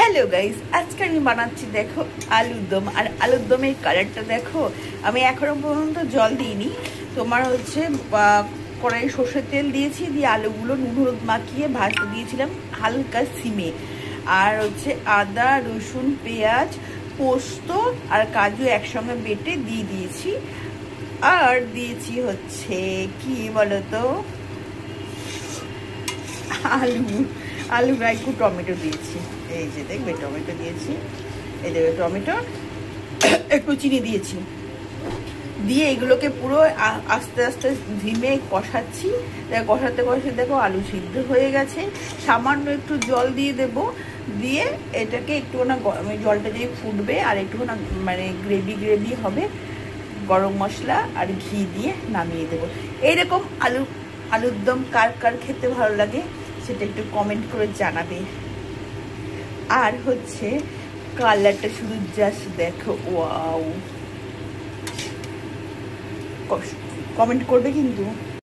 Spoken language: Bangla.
হ্যালো গাইস, আজকে আমি বানাচ্ছি দেখো আলুর দম। আর আলুর দমের কালারটা দেখো। আমি এখনো পর্যন্ত জল দিইনি। তোমার হচ্ছে কড়াই সর্ষের তেল দিয়েছি, দিয়ে আলুগুলো নুন হলুদ মাখিয়ে ভাজতে দিয়েছিলাম হালকা সিমে। আর হচ্ছে আদা রসুন পেঁয়াজ পোস্ত আর কাজু একসঙ্গে বেটে দিয়ে দিয়েছি। আর দিয়েছি হচ্ছে কি বলতো, আলু রাইকু টমেটো দিয়েছি। এই যে দেখবে টমেটো দিয়েছি, এই দেখবে টমেটো, একটু চিনি দিয়েছি, দিয়ে এগুলোকে পুরো আস্তে আস্তে ধিমে কষাচ্ছি। কষাতে কষাতে দেখো আলু সিদ্ধ হয়ে গেছে। সামান্য একটু জল দিয়ে দেব, দিয়ে এটাকে একটুখানা জলটা দিয়ে ফুটবে আর একটুখানা মানে গ্রেভি হবে। গরম মশলা আর ঘি দিয়ে নামিয়ে দেবো। এইরকম আলুর দম কার কার খেতে ভালো লাগে সেটা একটু কমেন্ট করে জানাবে। আর হচ্ছে কালারটা শুধু জাস্ট দেখো, ওয়াও, কমেন্ট করবে কিন্তু।